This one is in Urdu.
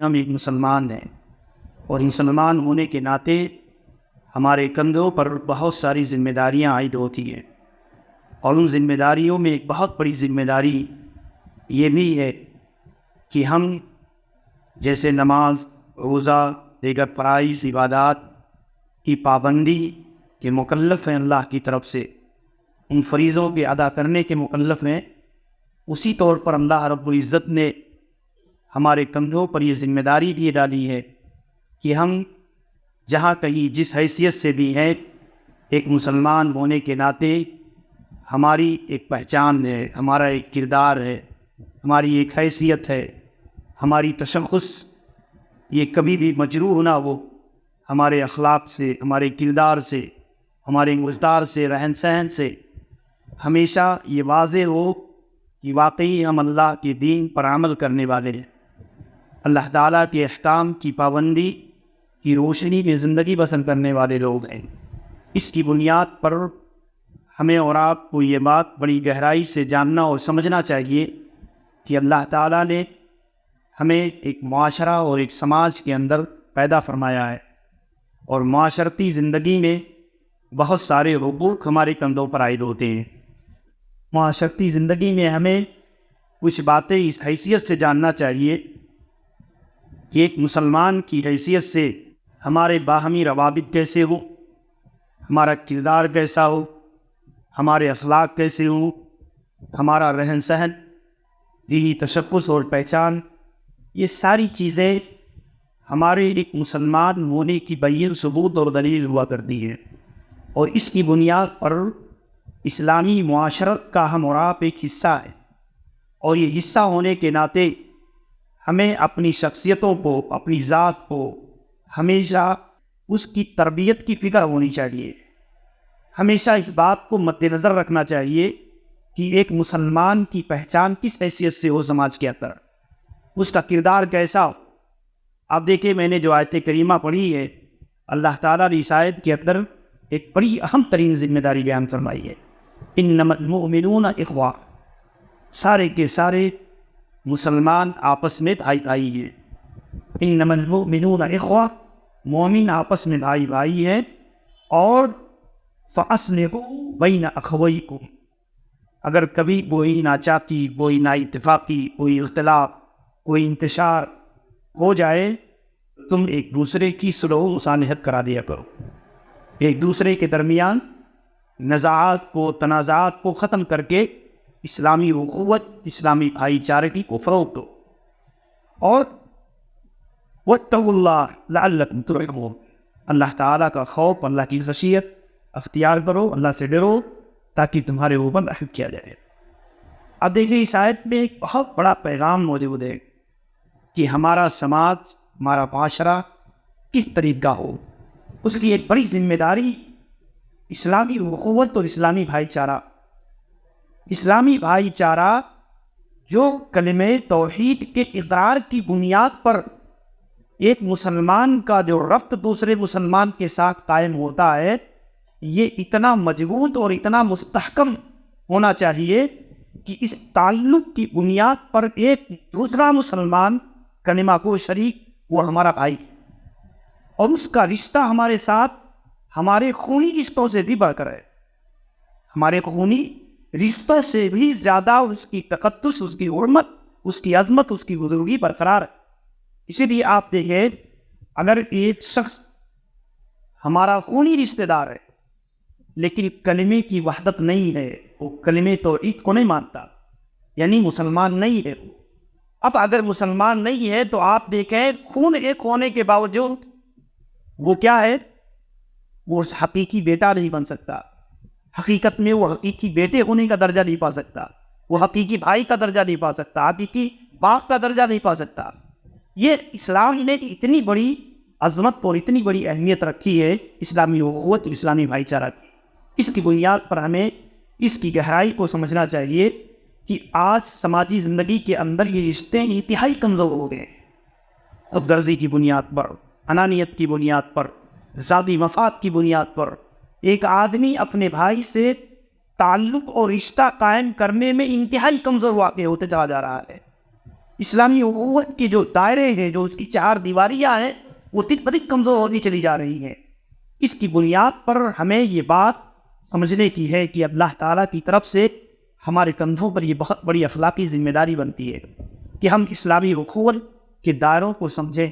ہم ایک مسلمان ہیں اور مسلمان ہونے کے ناطے ہمارے کندھوں پر بہت ساری ذمہ داریاں عائد ہوتی ہیں، اور ان ذمہ داریوں میں ایک بہت بڑی ذمہ داری یہ بھی ہے کہ ہم جیسے نماز، روزہ، دیگر فرائض عبادات کی پابندی کے مکلف ہیں اللہ کی طرف سے، ان فریضوں کے ادا کرنے کے مکلف ہیں، اسی طور پر اللہ رب العزت نے ہمارے کندھوں پر یہ ذمہ داری بھی ڈالی ہے کہ ہم جہاں کہیں جس حیثیت سے بھی ہیں، ایک مسلمان ہونے کے ناطے ہماری ایک پہچان ہے، ہمارا ایک کردار ہے، ہماری ایک حیثیت ہے، ہماری تشخص یہ کبھی بھی مجروح نہ ہو، ہمارے اخلاق سے، ہمارے کردار سے، ہمارے گفتار سے، رہن سہن سے ہمیشہ یہ واضح ہو کہ واقعی ہم اللہ کے دین پر عمل کرنے والے ہیں، اللہ تعالیٰ کے احکام کی پابندی کی روشنی میں زندگی بسر کرنے والے لوگ ہیں۔ اس کی بنیاد پر ہمیں اور آپ کو یہ بات بڑی گہرائی سے جاننا اور سمجھنا چاہیے کہ اللہ تعالیٰ نے ہمیں ایک معاشرہ اور ایک سماج کے اندر پیدا فرمایا ہے، اور معاشرتی زندگی میں بہت سارے حقوق ہمارے کندھوں پر عائد ہوتے ہیں۔ معاشرتی زندگی میں ہمیں کچھ باتیں اس حیثیت سے جاننا چاہیے کہ ایک مسلمان کی حیثیت سے ہمارے باہمی روابط کیسے ہوں، ہمارا کردار کیسا ہو، ہمارے اخلاق کیسے ہوں، ہمارا رہن سہن، دینی تشخص اور پہچان، یہ ساری چیزیں ہمارے ایک مسلمان ہونے کی بین ثبوت اور دلیل ہوا کرتی ہیں، اور اس کی بنیاد پر اسلامی معاشرت کا ہم اور آپ ایک حصہ ہے، اور یہ حصہ ہونے کے ناطے ہمیں اپنی شخصیتوں کو، اپنی ذات کو ہمیشہ اس کی تربیت کی فکر ہونی چاہیے، ہمیشہ اس بات کو مد نظر رکھنا چاہیے کہ ایک مسلمان کی پہچان کس حیثیت سے ہو سماج کے اندر، اس کا کردار کیسا ہو۔ آپ دیکھیں، میں نے جو آیت کریمہ پڑھی ہے، اللہ تعالیٰ نے اس آیت کے اندر ایک بڑی اہم ترین ذمہ داری بیان فرمائی ہے، انما المؤمنون اخوہ، سارے کے سارے مسلمان آپس میں بھائی بھائی ہیں۔ انما المؤمنون اخوہ، مومن آپس میں بھائی بھائی ہیں، اور فَأَصْلِحُوا بَيْنَ أَخَوَيْكُمْ، اگر کبھی کوئی ناچاکی، کوئی نااتفاقی، کوئی اختلاف، کوئی انتشار ہو جائے، تم ایک دوسرے کی صلح و مصالحت کرا دیا کرو، ایک دوسرے کے درمیان نزاعات کو، تنازعات کو ختم کر کے اسلامی اخوت، اسلامی بھائی چارگی کو فروغ دو، اور وَاتَّقُوا اللَّهَ لَعَلَّكُمْ تُرْحَمُونَ، اللہ تعالیٰ کا خوف، اللہ کی خشیت اختیار کرو، اللہ سے ڈرو تاکہ تمہارے اوپر رحم کیا جائے۔ اب دیکھیں، اس آیت میں ایک بہت بڑا پیغام موجود ہے کہ ہمارا سماج، ہمارا معاشرہ کس طریقہ ہو، اس کی ایک بڑی ذمہ داری اسلامی اخوت اور اسلامی بھائی چارہ، اسلامی بھائی چارہ جو کلمہ توحید کے اقرار کی بنیاد پر ایک مسلمان کا جو ربط دوسرے مسلمان کے ساتھ قائم ہوتا ہے، یہ اتنا مضبوط اور اتنا مستحکم ہونا چاہیے کہ اس تعلق کی بنیاد پر ایک دوسرا مسلمان کلمہ کو شریک، وہ ہمارا بھائی، اور اس کا رشتہ ہمارے ساتھ ہمارے خونی رشتوں سے بھی بڑھ کر ہے، ہمارے خونی رشتہ سے بھی زیادہ اس کی تقدس، اس کی حرمت، اس کی عظمت، اس کی بزرگی برقرار ہے۔ اسی لیے آپ دیکھیں، اگر ایک شخص ہمارا خونی رشتہ دار ہے لیکن کلمے کی وحدت نہیں ہے، وہ کلمے توحید کو نہیں مانتا، یعنی مسلمان نہیں ہے، اب اگر مسلمان نہیں ہے تو آپ دیکھیں، خون ایک ہونے کے باوجود وہ کیا ہے، وہ حقیقی بیٹا نہیں بن سکتا، حقیقت میں وہ حقیقی بیٹے ہونے کا درجہ نہیں پا سکتا، وہ حقیقی بھائی کا درجہ نہیں پا سکتا، حقیقی باپ کا درجہ نہیں پا سکتا۔ یہ اسلام نے اتنی بڑی عظمت اور اتنی بڑی اہمیت رکھی ہے اسلامی اخوت، اسلامی بھائی چارہ کی، اس کی بنیاد پر ہمیں اس کی گہرائی کو سمجھنا چاہیے کہ آج سماجی زندگی کے اندر یہ رشتے انتہائی کمزور ہو گئے، خود غرضی کی بنیاد پر، انانیت کی بنیاد پر، ذاتی مفاد کی بنیاد پر ایک آدمی اپنے بھائی سے تعلق اور رشتہ قائم کرنے میں انتہائی کمزور واقع ہوتے چلا جا رہا ہے۔ اسلامی اخوت کے جو دائرے ہیں، جو اس کی چار دیواریاں ہیں، وہ دن بدن کمزور ہوتی چلی جا رہی ہیں۔ اس کی بنیاد پر ہمیں یہ بات سمجھنے کی ہے کہ اللہ تعالیٰ کی طرف سے ہمارے کندھوں پر یہ بہت بڑی اخلاقی ذمہ داری بنتی ہے کہ ہم اسلامی اخوت کے دائروں کو سمجھیں۔